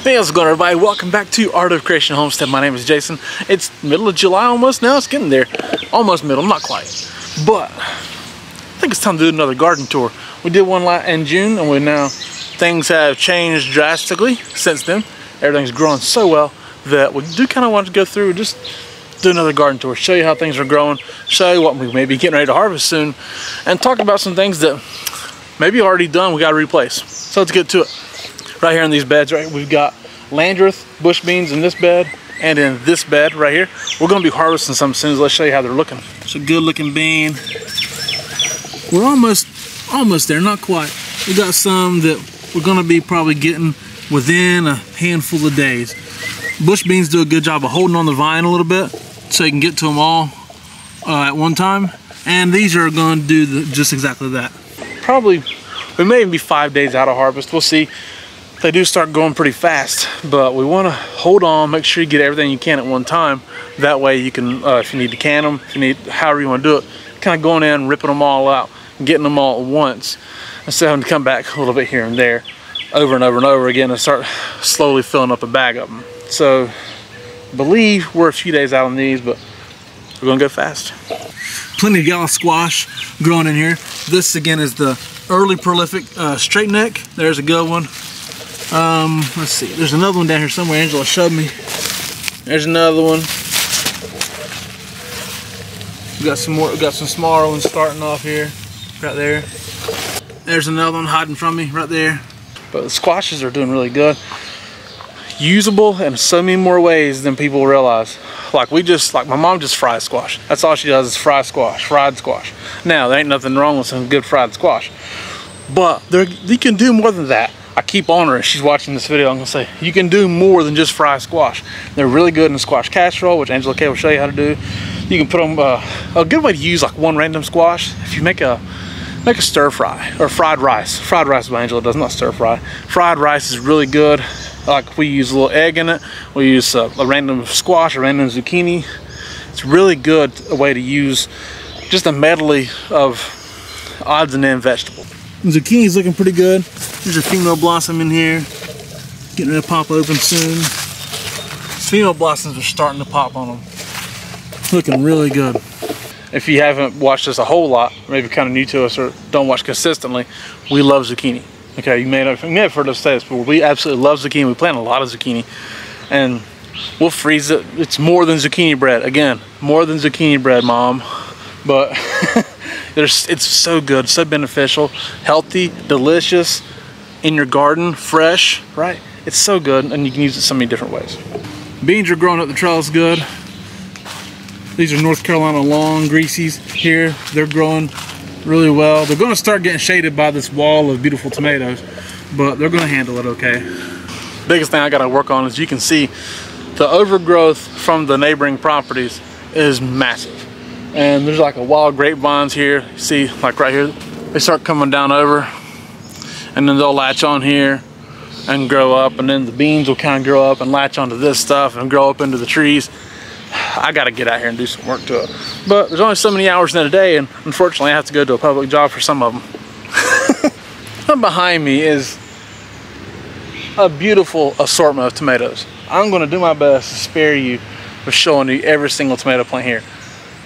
Hey, how's it going, everybody? Welcome back to Art of Creation Homestead. My name is Jason. It's middle of July almost now. It's getting there. Almost middle, not quite. But I think it's time to do another garden tour. We did one in June, and things have changed drastically since then. Everything's growing so well that we do kind of want to go through and just do another garden tour, show you how things are growing, show you what we may be getting ready to harvest soon, and talk about some things that maybe already done we got to replace. So let's get to it. Right here in these beds, right, we've got landrath, bush beans in this bed, and in this bed right here. We're going to be harvesting some soon. Let's show you how they're looking. It's a good looking bean. We're almost there, not quite. We got some that we're going to be probably getting within a handful of days. Bush beans do a good job of holding on the vine a little bit so you can get to them all at one time. And these are going to do just exactly that. Probably, we may even be 5 days out of harvest. We'll see. They do start going pretty fast, but we want to hold on, make sure you get everything you can at one time. That way you can, if you need to can them, if you need, however you want to do it, kind of going in, ripping them all out, getting them all at once, instead of having to come back a little bit here and there, over and over and over again, and start slowly filling up a bag of them. So, I believe we're a few days out on these, but we're going to go fast. Plenty of yellow squash growing in here. This again is the early prolific straight neck. There's a good one. Let's see, there's another one down here somewhere. Angela showed me. There's another one. We got some more, we got some smaller ones starting off here, right there. There's another one hiding from me right there. But the squashes are doing really good. Usable in so many more ways than people realize. Like my mom just fries squash. That's all she does is fry squash, fried squash. Now, there ain't nothing wrong with some good fried squash. But you can do more than that. I keep on her, she's watching this video, I'm gonna say, you can do more than just fry squash. They're really good in squash casserole, which Angela Kay will show you how to do. You can put them, a good way to use like one random squash, if you make a stir fry, or fried rice. Fried rice is what Angela does, not stir fry. Fried rice is really good. Like we use a little egg in it. We use a random squash, a random zucchini. It's really good, a way to use just a medley of odds and ends vegetables. Zucchini's looking pretty good. There's a female blossom in here, getting ready to pop open soon. These female blossoms are starting to pop on them. Looking really good. If you haven't watched us a whole lot, maybe kind of new to us or don't watch consistently, we love zucchini. Okay, you may have heard us say this, but we absolutely love zucchini. We plant a lot of zucchini, and we'll freeze it. It's more than zucchini bread. Again, more than zucchini bread, Mom. But it's so good, so beneficial, healthy, delicious, in your garden, fresh, right? It's so good, and you can use it so many different ways. Beans are growing up the trellis good. These are North Carolina long greasies here. They're growing really well. They're going to start getting shaded by this wall of beautiful tomatoes, but they're going to handle it okay. Biggest thing I got to work on is you can see the overgrowth from the neighboring properties is massive. And there's like a wild grapevines here. You see, like right here, they start coming down over, and then they'll latch on here and grow up, and then the beans will kind of grow up and latch onto this stuff and grow up into the trees. I got to get out here and do some work to it. But there's only so many hours in a day, and unfortunately I have to go to a public job for some of them. Behind me is a beautiful assortment of tomatoes. I'm going to do my best to spare you with showing you every single tomato plant here.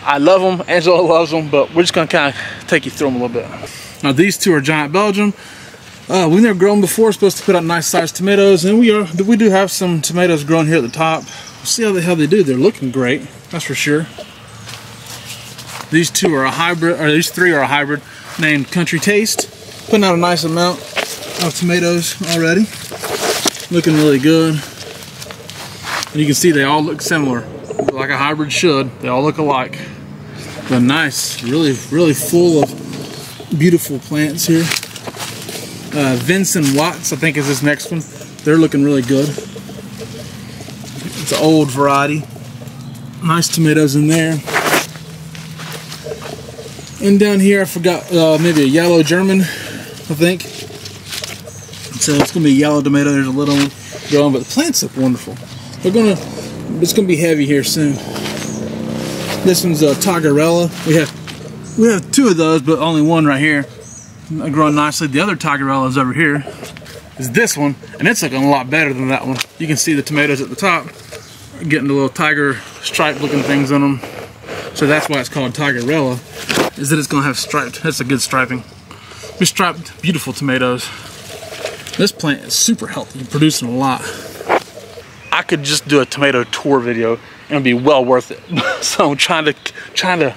I love them, Angela loves them, but we're just going to kind of take you through them a little bit. Now these two are giant Belgium. We've never grown before. We're supposed to put out nice sized tomatoes, and we do have some tomatoes growing here at the top. We'll see how they do. They're looking great, that's for sure. These two are a hybrid, or these three are a hybrid named Country Taste. Putting out a nice amount of tomatoes already. Looking really good. And you can see they all look similar, like a hybrid should. They all look alike. But nice, really full of beautiful plants here. Vincent Watts, I think, is this next one. They're looking really good. It's an old variety. Nice tomatoes in there. And down here, I forgot, maybe a yellow German, I think. So it's gonna be a yellow tomato. There's a little one growing, but the plants look wonderful. It's gonna be heavy here soon. This one's a Tagarella. We have two of those, but only one right here, growing nicely. The other Tagarella is over here. is this one, and it's looking a lot better than that one. You can see the tomatoes at the top getting the little tiger stripe looking things on them. So that's why it's called Tigerella, is that it's gonna have striped. That's a good striping. These striped, beautiful tomatoes. This plant is super healthy, producing a lot. I could just do a tomato tour video and it'd be well worth it. So I'm trying to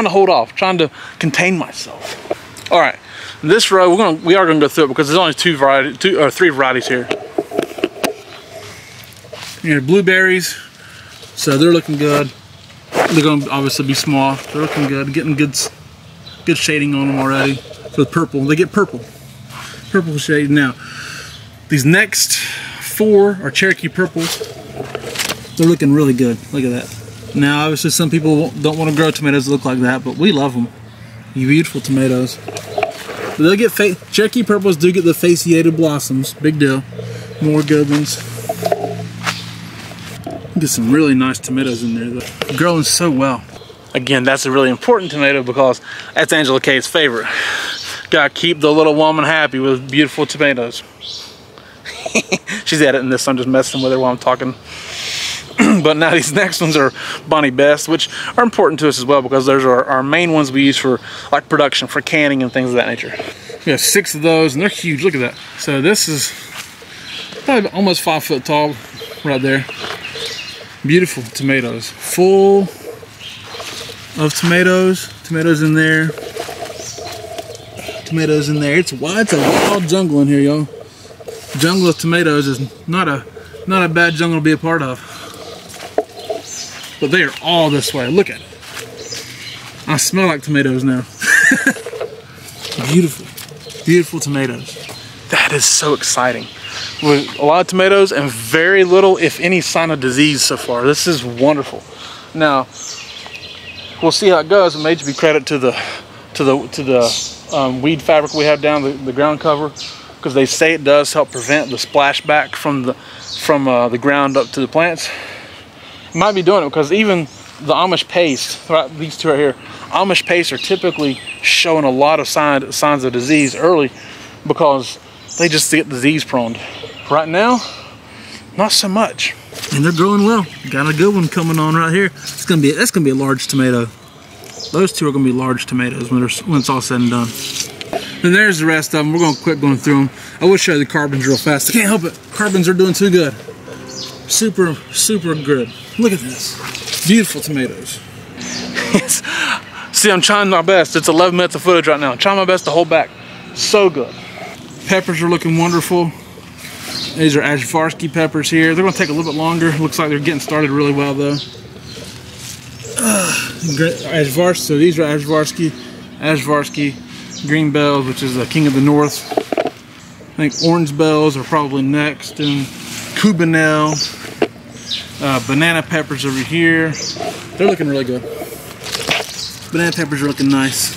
hold off, trying to contain myself. All right, this row we are gonna go through it because there's only three varieties here. Here, blueberries, so they're looking good. They're gonna obviously be small. They're looking good, getting good shading on them already. For the purple, they get purple shade now. These next 4 are Cherokee purples. They're looking really good. Look at that. Now, obviously, some people don't want to grow tomatoes that look like that, but we love them. Beautiful tomatoes. But they'll get Cherokee purples do get the fasciated blossoms. Big deal. More good ones. Get some really nice tomatoes in there, though. Growing so well. Again, that's a really important tomato because that's Angela K's favorite. Gotta keep the little woman happy with beautiful tomatoes. She's editing this, so I'm just messing with her while I'm talking. But now these next ones are Bonnie Best, which are important to us as well because those are our main ones we use for like production, for canning and things of that nature. We have 6 of those and they're huge, look at that. So this is probably almost 5 foot tall right there. Beautiful tomatoes, full of tomatoes in there. Tomatoes in there. It's a wild jungle in here, y'all. Jungle of tomatoes is not a bad jungle to be a part of. But they are all this way. Look at it. I smell like tomatoes now. Beautiful tomatoes. That is so exciting. With a lot of tomatoes and very little, if any, sign of disease so far. This is wonderful. Now, we'll see how it goes. It may just be credit to the weed fabric we have down the ground cover, because they say it does help prevent the splashback from the ground up to the plants. Might be doing it because even the Amish paste, right, these two right here, Amish paste are typically showing a lot of signs of disease early because they just get disease prone. Right now, not so much. And they're growing well. Got a good one coming on right here. That's gonna be a large tomato. Those two are gonna be large tomatoes when it's all said and done. And there's the rest of them. We're gonna quit going through them. I will show you the carbons real fast. I can't help it. Carbons are doing too good. Super good. Look at this. Beautiful tomatoes. See, I'm trying my best. It's 11 minutes of footage right now. I'm trying my best to hold back. So good. Peppers are looking wonderful. These are Ajvarsky peppers here. They're gonna take a little bit longer. Looks like they're getting started really well though. So these are Ajvarsky green bells, which is the king of the north. I think orange bells are probably next, and Cubanelle, banana peppers over here. They're looking really good. Banana peppers are looking nice.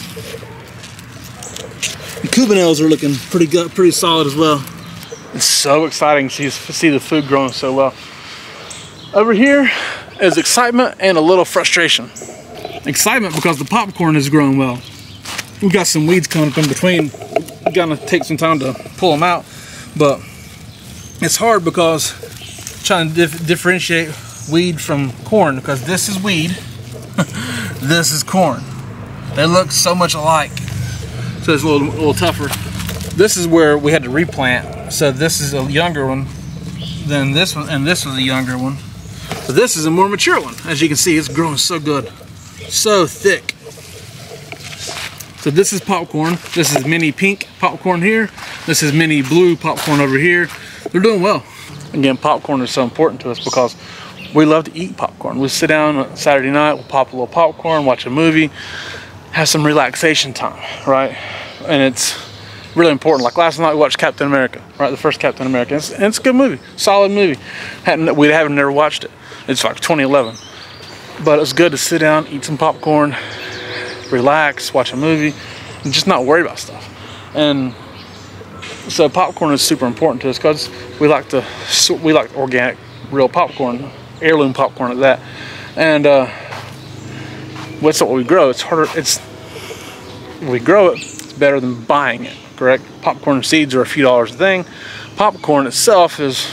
The Cubanelles are looking pretty good, pretty solid as well. It's so exciting to see the food growing so well. Over here is excitement and a little frustration. Excitement because the popcorn is growing well. We've got some weeds coming up in between. We're gonna take some time to pull them out, but it's hard because trying to differentiate weed from corn, because this is weed, this is corn. They look so much alike, so it's a little tougher. This is where we had to replant. So this is a younger one than this one, and this was a younger one. So this is a more mature one. As you can see, it's growing so good, so thick. So this is popcorn. This is mini pink popcorn here. This is mini blue popcorn over here. They're doing well. Again, popcorn is so important to us because we love to eat popcorn. We sit down on Saturday night, we'll pop a little popcorn, watch a movie, have some relaxation time, right? And it's really important. Like last night we watched Captain America, right? The first Captain America. And it's a good movie, solid movie. We haven't never watched it. It's like 2011. But it's good to sit down, eat some popcorn, relax, watch a movie, and just not worry about stuff. And so popcorn is super important to us because we like organic, real popcorn, heirloom popcorn at that. And what's what we grow? It's harder. We grow it. It's better than buying it. Correct? Popcorn seeds are a few dollars a thing. Popcorn itself is,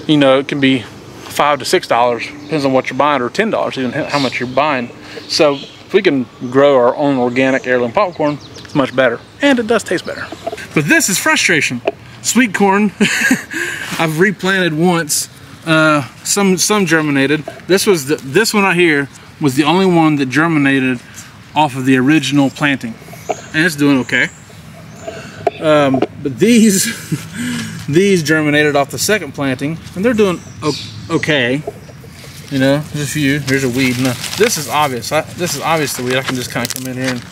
you know, it can be $5 to $6, depends on what you're buying, or $10 even how much you're buying. So if we can grow our own organic heirloom popcorn, it's much better, and it does taste better. But this is frustration. Sweet corn, I've replanted once. Some germinated. This one right here was the only one that germinated off of the original planting, and it's doing okay. But these germinated off the second planting, and they're doing okay. You know, there's a few. Here's a weed. No, this is obvious. This is obvious the weed. I can just kind of come in here and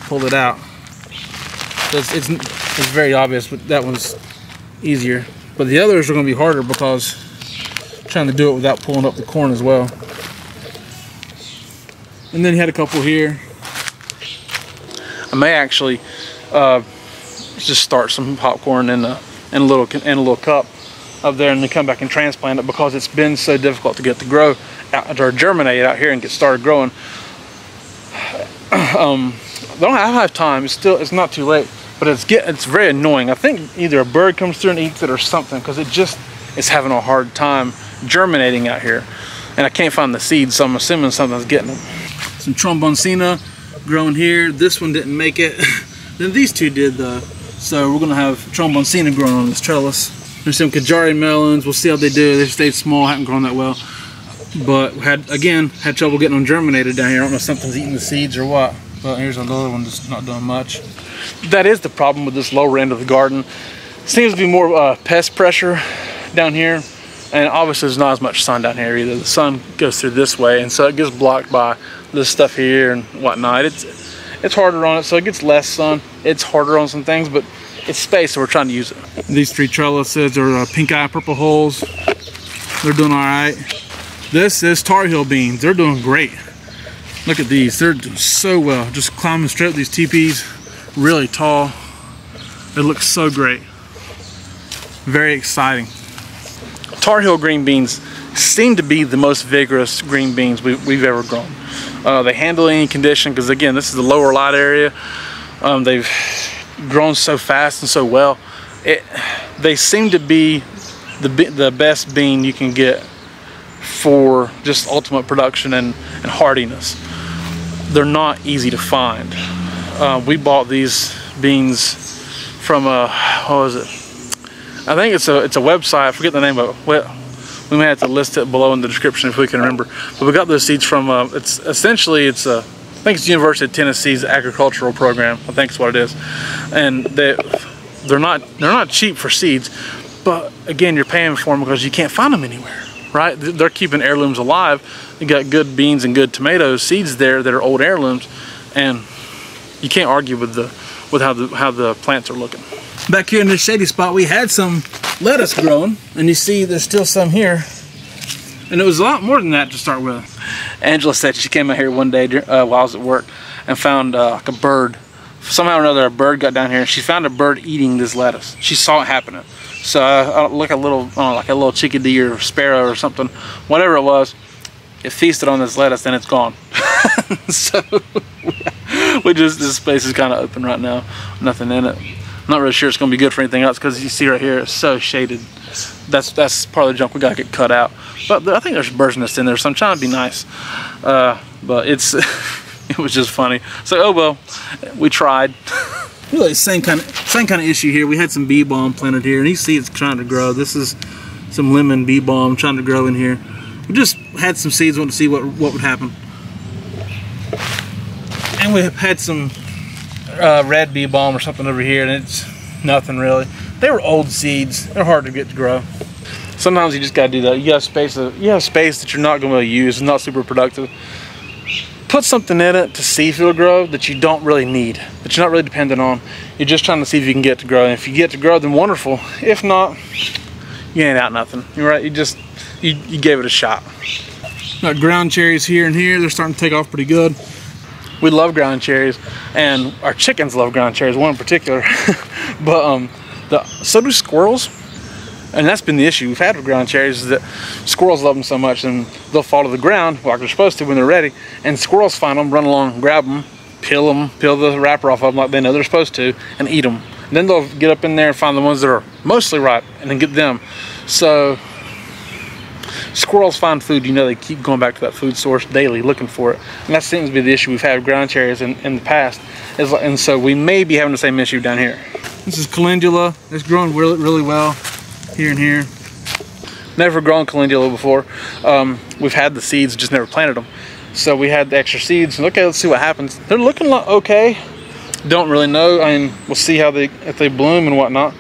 pull it out. So it's very obvious, but that one's easier. But the others are going to be harder because I'm trying to do it without pulling up the corn as well. And then you had a couple here. I may actually just start some popcorn in a little cup up there, and then come back and transplant it, because it's been so difficult to get to grow out, or germinate out here and get started growing. I don't have time. It's not too late, but it's very annoying. I think either a bird comes through and eats it or something, because it's having a hard time germinating out here, and I can't find the seeds, so I'm assuming something's getting them. Some tromboncina growing here. This one didn't make it. Then these two did though. So we're gonna have tromboncina growing on this trellis. There's some Kajari melons. We'll see how they do. They've stayed small, haven't grown that well. But had trouble getting them germinated down here. I don't know if something's eating the seeds or what. But here's another one that's not doing much. That is the problem with this lower end of the garden. Seems to be more pest pressure down here. And obviously there's not as much sun down here either. The sun goes through this way, and so it gets blocked by this stuff here and whatnot. It's harder on it, so it gets less sun. It's harder on some things, but it's space, so we're trying to use it. These three trellises are pink eye purple holes. They're doing all right. This is Tar Heel beans. They're doing great. Look at these. They're doing so well. Just climbing straight up these teepees, really tall. They look so great. Very exciting. Tar Heel green beans seem to be the most vigorous green beans we've ever grown. They handle any condition, because again, this is the lower light area. They've grown so fast and so well. They seem to be the best bean you can get for just ultimate production and hardiness. They're not easy to find. We bought these beans from what was it? I think it's a website. I forget the name of it. Well, we may have to list it below in the description if we can remember. But we got those seeds from I think it's University of Tennessee's agricultural program. I think it's what it is. And they're not cheap for seeds, but again, you're paying for them because you can't find them anywhere, right? They're keeping heirlooms alive. You got good beans and good tomatoes seeds there that are old heirlooms, and you can't argue with how the plants are looking. Back here in this shady spot, we had some lettuce growing, and you see there's still some here, and it was a lot more than that to start with. Angela said she came out here one day while I was at work and found like a bird. Somehow or another, a bird got down here, and she found a bird eating this lettuce. She saw it happening. So like a little chickadee or sparrow or something, whatever it was, it feasted on this lettuce, and it's gone. So this space is kind of open right now, nothing in it. I'm not really sure it's going to be good for anything else, because you see right here, it's so shaded. That's part of the junk we got to get cut out. But I think there's birds nests in there, so I'm trying to be nice. But it was just funny. So, oh well, we tried. Really, same kind of issue here. We had some bee balm planted here, and you see it's trying to grow. This is some lemon bee balm trying to grow in here. We just had some seeds, wanted to see what would happen. And we had some red bee balm or something over here, and it's nothing really. They were old seeds. They're hard to get to grow. Sometimes you just gotta do that. You have space that you're not gonna use. It's not super productive. Put something in it to see if it'll grow that you don't really need, that you're not really dependent on. You're just trying to see if you can get to grow. And if you get to grow, then wonderful. If not, you ain't out nothing. You're right. You gave it a shot. Got ground cherries here and here. They're starting to take off pretty good. We love ground cherries, and our chickens love ground cherries, one in particular. But so do squirrels, and that's been the issue we've had with ground cherries, is that squirrels love them so much, and they'll fall to the ground like they're supposed to when they're ready, and squirrels find them, run along, grab them, peel the wrapper off of them like they know they're supposed to, and eat them. Then they'll get up in there and find the ones that are mostly ripe and then get them. So squirrels find food, you know, they keep going back to that food source daily looking for it. And that seems to be the issue we've had with ground cherries in the past. And so we may be having the same issue down here. This is calendula. It's growing really well here and here. Never grown calendula before. We've had the seeds, just never planted them. So we had the extra seeds. Okay, let's see what happens. They're looking like okay. Don't really know. I mean, we'll see how if they bloom and whatnot.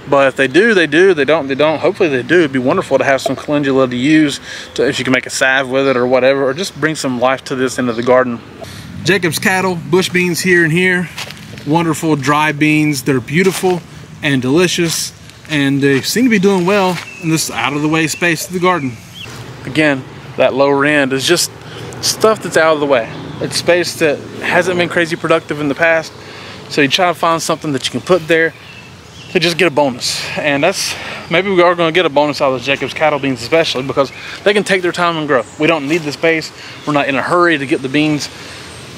But if they do, they do. They don't, they don't. Hopefully they do. It'd be wonderful to have some calendula to use, if you can make a salve with it or whatever, or just bring some life to this into the garden. Jacob's cattle, bush beans here and here. Wonderful dry beans that are beautiful and delicious. And they seem to be doing well in this out of the way space of the garden. Again, that lower end is just stuff that's out of the way. It's space that hasn't been crazy productive in the past. So you try to find something that you can put there to just get a bonus. And that's, maybe we are going to get a bonus out of the Jacob's cattle beans, especially because they can take their time and grow. We don't need the space. We're not in a hurry to get the beans.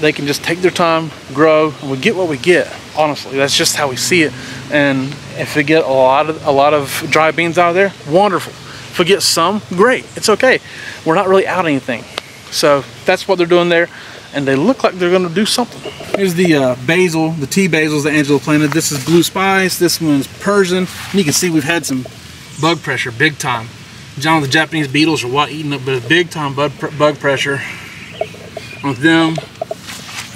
They can just take their time, grow, and we get what we get. Honestly, that's just how we see it. And if we get a lot of dry beans out of there, wonderful. If we get some, great. It's okay. We're not really out anything. So that's what they're doing there, and they look like they're going to do something. Here's the basil, the tea basils that Angela planted. This is blue spice. This one's Persian. And you can see we've had some bug pressure, big time. John, the Japanese beetles are what eating up, but it's big time bug pressure on them.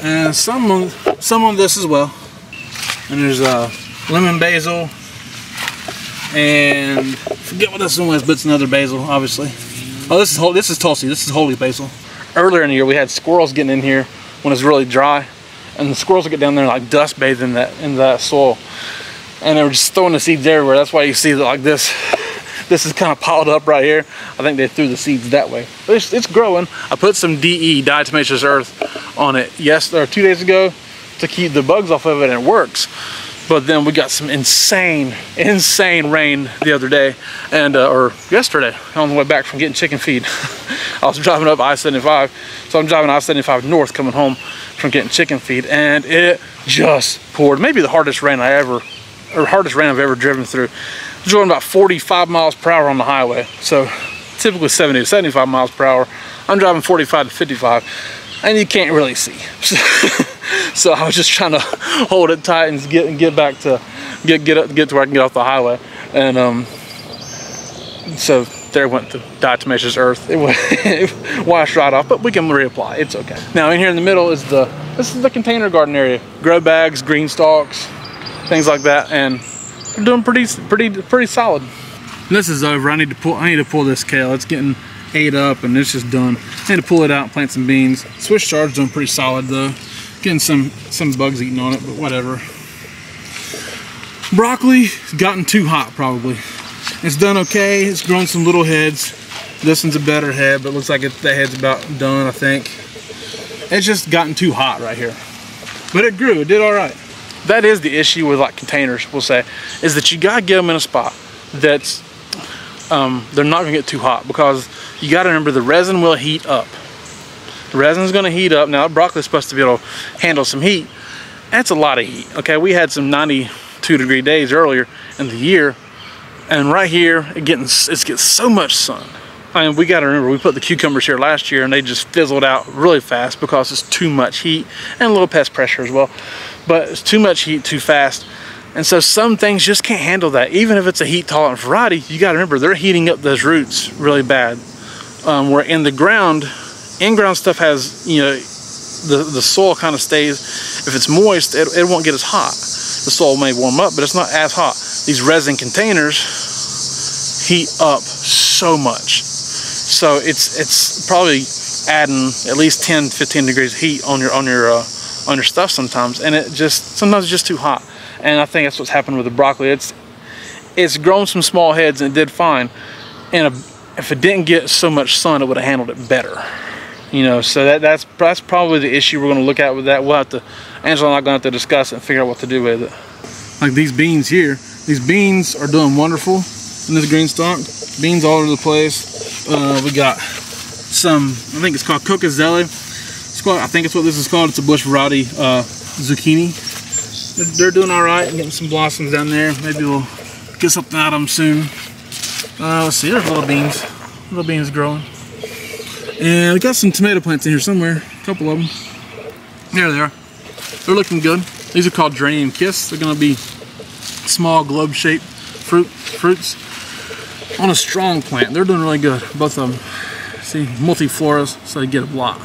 And some on this as well. And there's lemon basil, and forget what this one was, but it's another basil, obviously. Oh, this is Tulsi. This is holy basil. Earlier in the year, we had squirrels getting in here when it's really dry, and the squirrels would get down there and like dust bathe in that soil, and they were just throwing the seeds everywhere. That's why you see that like this. This is kind of piled up right here. I think they threw the seeds that way. But it's growing. I put some DE, diatomaceous earth, on it 2 days ago to keep the bugs off of it, and it works. But then we got some insane rain the other day, and or yesterday on the way back from getting chicken feed. I was driving up I-75, so I'm driving I-75 north coming home from getting chicken feed, and it just poured. Maybe the hardest rain I've ever driven through. I was going about 45 miles per hour on the highway, so typically 70 to 75 miles per hour. I'm driving 45 to 55, and you can't really see. So I was just trying to hold it tight and get back to get to where I can get off the highway, and so there went the diatomaceous earth. It washed right off, but we can reapply. It's okay. Now in here in the middle is this is the container garden area. Grow bags, green stalks, things like that, and they're doing pretty solid. This is over. I need to pull this kale. It's getting ate up and it's just done. I need to pull it out and plant some beans. Swiss chard's doing pretty solid though. Getting some bugs eating on it, but whatever. Broccoli's gotten too hot probably. It's done okay. It's grown some little heads. This one's a better head, but it looks like the head's about done, I think. It's just gotten too hot right here. But it grew, it did all right. That is the issue with like containers, we'll say, is that you gotta get them in a spot that's, they're not gonna get too hot, because you gotta remember the resin will heat up. The resin's gonna heat up. Now broccoli's supposed to be able to handle some heat. That's a lot of heat, okay? We had some 92-degree days earlier in the year, and right here, it gets so much sun. I mean, we gotta remember, we put the cucumbers here last year and they just fizzled out really fast because it's too much heat and a little pest pressure as well. But it's too much heat too fast. And so some things just can't handle that. Even if it's a heat tolerant variety, you gotta remember, they're heating up those roots really bad. Where in the ground, in-ground stuff has, you know, the soil kind of stays, if it's moist, it won't get as hot. The soil may warm up, but it's not as hot. These resin containers heat up so much. So it's probably adding at least 10, 15 degrees of heat on your stuff sometimes, and sometimes it's just too hot. And I think that's what's happened with the broccoli. It's grown some small heads and it did fine. And if it didn't get so much sun, it would have handled it better. You know, so that's probably the issue we're going to look at with that. We'll have to, Angela and I are going to have to discuss it and figure out what to do with it. Like these beans here, these beans are doing wonderful in this green stalk. Beans all over the place. We got some, I think it's called Cocazelli. I think it's what this is called. It's a bush variety zucchini. they're doing all right. Getting some blossoms down there. Maybe we'll get something out of them soon. Let's see, there's little beans growing. And we got some tomato plants in here somewhere, a couple of them. There they are. They're looking good. These are called Geranium Kiss. They're gonna be small globe-shaped fruits on a strong plant. They're doing really good, both of them. See, multifloras, so you get a lot.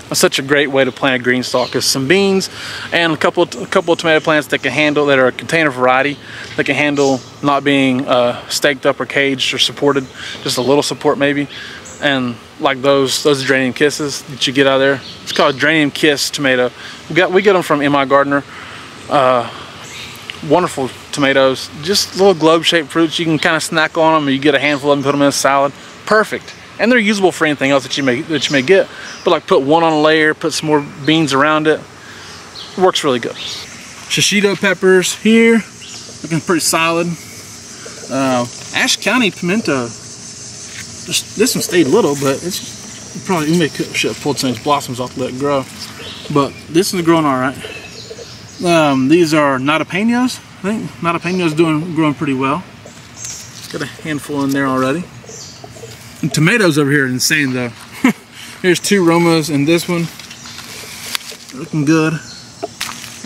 That's such a great way to plant a green stalk, is some beans and a couple of tomato plants that can handle, that are a container variety, that can handle not being staked up or caged or supported, just a little support maybe. And like those Geranium Kisses that you get out of there, it's called Geranium Kiss tomato. We get them from M.I. Gardner. Wonderful tomatoes, just little globe-shaped fruits. You can kind of snack on them, or you get a handful of them, put them in a salad. Perfect. And they're usable for anything else that you may get. But like put one on a layer, put some more beans around it. It works really good. Shishito peppers here, looking pretty solid. Ashe County pimento. This one stayed little, but it's probably, should have pulled some of these blossoms off to let it grow. But this is growing all right. These are Natapenos, I think. Natapenos growing pretty well. Got a handful in there already. And tomatoes over here are insane though. Here's 2 Romas and this one. Looking good.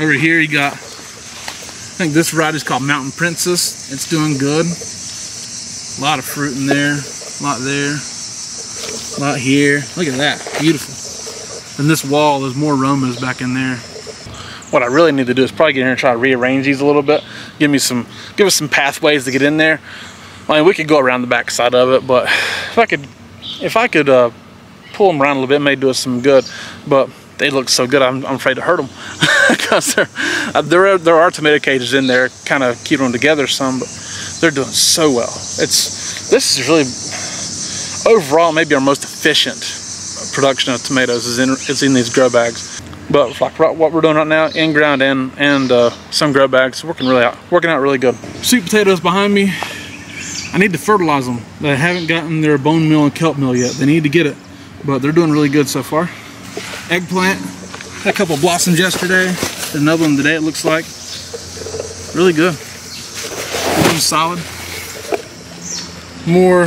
Over here you got, I think this variety is called Mountain Princess. It's doing good. A lot of fruit in there. A lot there. A lot here. Look at that. Beautiful. And this wall, there's more Romas back in there. What I really need to do is probably get in here and try to rearrange these a little bit. Give us some pathways to get in there. I mean, we could go around the back side of it, but if I could pull them around a little bit, it may do us some good. But they look so good, I'm afraid to hurt them because there are tomato cages in there, kind of keeping them together some, but they're doing so well. This is really, overall, maybe our most efficient production of tomatoes is in these grow bags. But like what we're doing right now, in ground and some grow bags, working out really good. Sweet potatoes behind me. I need to fertilize them. They haven't gotten their bone meal and kelp meal yet. They need to get it, but they're doing really good so far. Eggplant, had a couple blossoms yesterday. Another one today, it looks like. Really good. Doing solid. More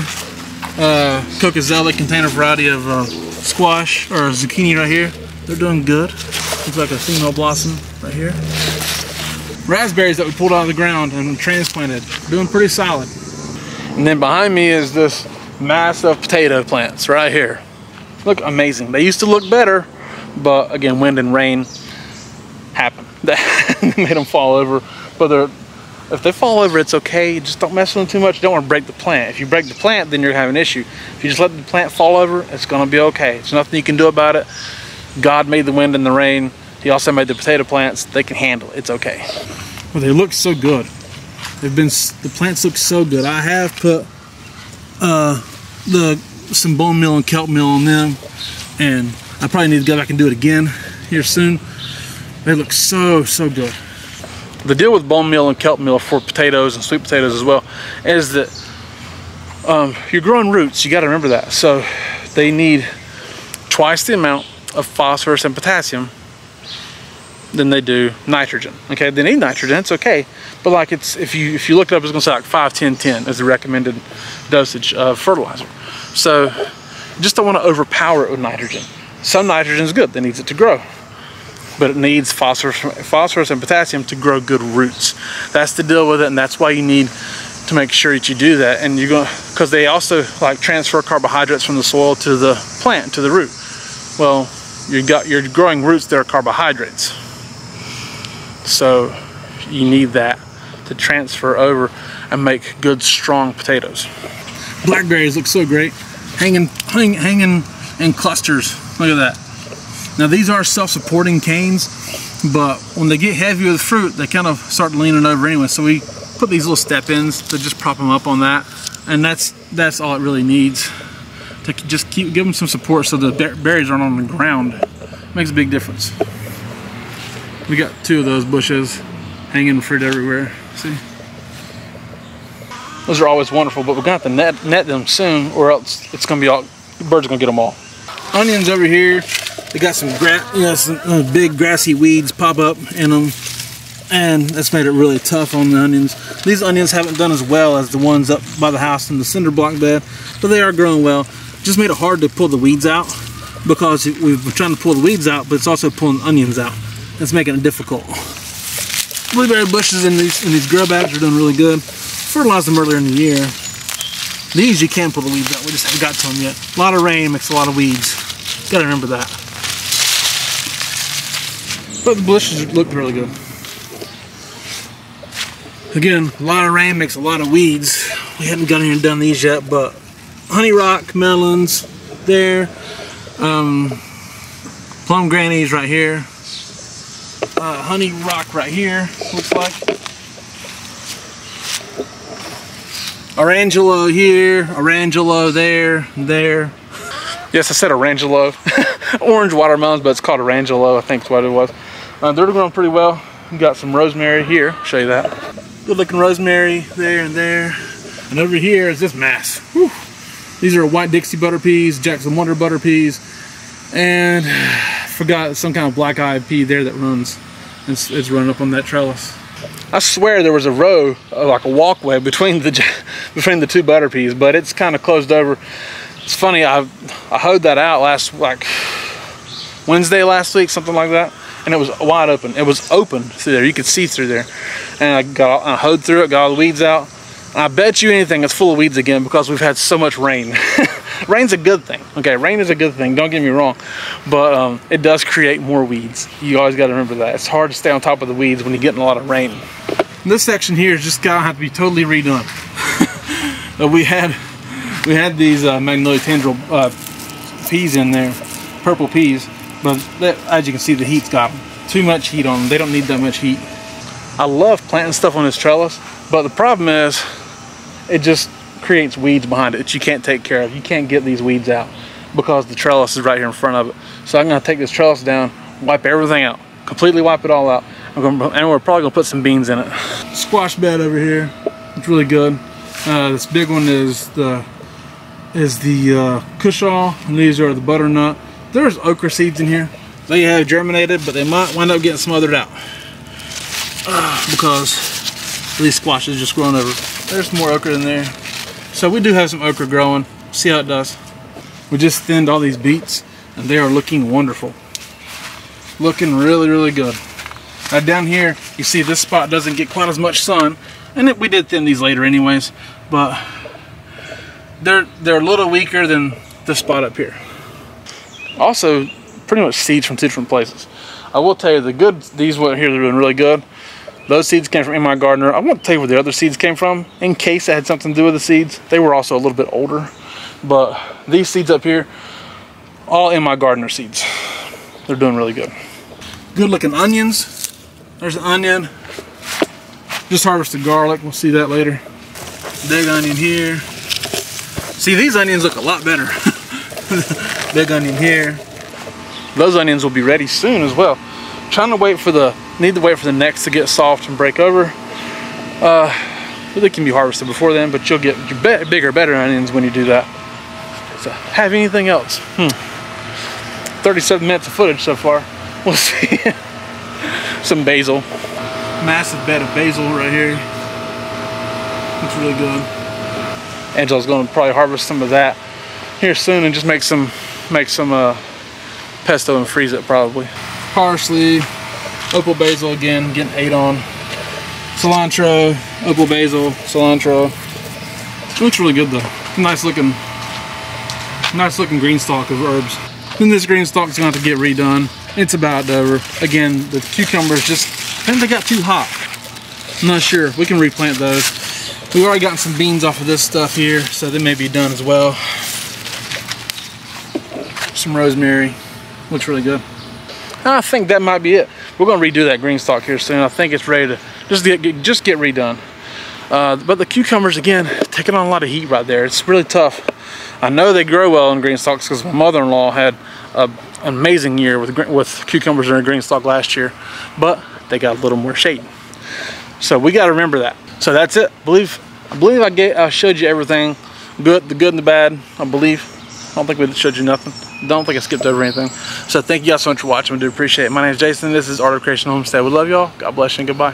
Cocazella container variety of squash or zucchini right here. They're doing good. Looks like a female blossom right here. Raspberries that we pulled out of the ground and transplanted. Doing pretty solid. And then behind me is this mass of potato plants right here. Look amazing. They used to look better, but again, wind and rain happened. That made them fall over. But if they fall over, it's okay. Just don't mess with them too much. You don't want to break the plant. If you break the plant, then you're having an issue. If you just let the plant fall over, it's going to be okay. There's nothing you can do about it. God made the wind and the rain. He also made the potato plants. They can handle it. It's okay. Well, they look so good. The plants look so good. I have put some bone meal and kelp meal on them, and I probably need to go back and do it again here soon. They look so good. The deal with bone meal and kelp meal for potatoes and sweet potatoes as well is that you're growing roots. You got to remember that. So they need twice the amount of phosphorus and potassium than they do nitrogen. Okay, they need nitrogen, it's okay, but like if you look it up, it's gonna say like 5-10-10 is the recommended dosage of fertilizer. So you just don't want to overpower it with nitrogen. Some nitrogen is good, that needs it to grow, but it needs phosphorus and potassium to grow good roots. That's the deal with it, and that's why you need to make sure that you do that. And you're going, because they also like transfer carbohydrates from the soil to the plant, to the root. Well, you're growing roots that are carbohydrates. So you need that to transfer over and make good, strong potatoes. Blackberries look so great, hanging in clusters. Look at that. Now these are self-supporting canes, but when they get heavy with fruit, they kind of start leaning over anyway. So we put these little step-ins to just prop them up on that, and that's all it really needs to just give them some support so the berries aren't on the ground. It makes a big difference. We got 2 of those bushes hanging fruit everywhere. See? Those are always wonderful, but we're gonna have to net them soon, or else it's gonna be all, the birds are gonna get them all. Onions over here, they got some big grassy weeds pop up in them. and that's made it really tough on the onions. These onions haven't done as well as the ones up by the house in the cinder block bed, but they are growing well. Just made it hard to pull the weeds out because we've been trying to pull the weeds out, but it's also pulling the onions out. It's making it difficult. Blueberry bushes in these grow bags are doing really good. Fertilized them earlier in the year. These you can pull the weeds out, we just haven't got to them yet. A lot of rain makes a lot of weeds. Gotta remember that. But the bushes look really good. Again, a lot of rain makes a lot of weeds. We haven't got in here and done these yet, but honey rock, melons there. Plum grannies right here. Honey rock right here, looks like. Orangelo here, Orangelo there, there. Yes, I said Orangelo. Orange watermelons, but it's called Orangelo, I think is what it was. They're growing pretty well. We got some rosemary here, I'll show you that. Good looking rosemary there and there. And over here is this mass. Whew. These are white Dixie butter peas, Jackson Wonder butter peas, and I forgot some kind of black-eyed pea there that runs. It's running up on that trellis. I swear there was a row, like a walkway between the two butter peas, but it's kind of closed over. It's funny, I hoed that out like Wednesday last week, something like that, and it was wide open. It was open through there. You could see through there, and I hoed through it, got all the weeds out. And I bet you anything it's full of weeds again because we've had so much rain. Rain's a good thing. Okay, rain is a good thing, don't get me wrong, but it does create more weeds. You always got to remember that. It's hard to stay on top of the weeds when you're getting a lot of rain. This section here is just gonna have to be totally redone. we had these magnolia tendril peas in there, purple peas, but as you can see, the heat's got them. Too much heat on them. They don't need that much heat. I love planting stuff on this trellis, but the problem is it just creates weeds behind it that you can't take care of. You can't get these weeds out because the trellis is right here in front of it. So I'm going to take this trellis down, wipe everything out, completely wipe it all out, and we're probably going to put some beans in it. Squash bed over here, it's really good. This big one is the Cushaw, and these are the butternut. There's okra seeds in here. They have germinated, but they might wind up getting smothered out because these squashes just growing over. There's more okra in there. So we do have some okra growing. See how it does. We just thinned all these beets and they are looking wonderful. Looking really, really good. Now down here, you see this spot doesn't get quite as much sun, and we did thin these later anyways, but they're a little weaker than this spot up here. Also, pretty much seeds from two different places. I will tell you these one here, they're doing really good. Those seeds came from In My Gardener. I won't tell you where the other seeds came from in case it had something to do with the seeds. They were also a little bit older. But these seeds up here, all In My Gardener seeds. They're doing really good. Good looking onions. There's an onion. Just harvested garlic. We'll see that later. Big onion here. See, these onions look a lot better. Big onion here. Those onions will be ready soon as well. Trying to wait for need to wait for the necks to get soft and break over. They can be harvested before then, but you'll get bigger, better onions when you do that. So, have anything else? 37 minutes of footage so far. We'll see. Some basil. Massive bed of basil right here. Looks really good. Angela's going to probably harvest some of that here soon and just make some pesto and freeze it probably. Parsley. Opal basil again, getting 8 on. Cilantro, opal basil, cilantro. It looks really good though. Nice looking green stalk of herbs. Then this green stalk is going to have to get redone. It's about over. Again, the cucumbers I think they got too hot. I'm not sure. We can replant those. We've already gotten some beans off of this stuff here, so they may be done as well. Some rosemary. Looks really good. I think that might be it. We're going to redo that green stalk here soon. I think it's ready to just get redone. But the cucumbers, again, taking on a lot of heat right there. It's really tough. I know they grow well in green stalks because my mother-in-law had an amazing year with cucumbers in her green stalk last year, but they got a little more shade. So we got to remember that. So that's it. I believe I showed you everything, the good and the bad. I don't think we showed you nothing. Don't think I skipped over anything. So thank you guys so much for watching. I do appreciate it. My name is Jason. This is Art of Creation Homestead. We love y'all. God bless you and goodbye.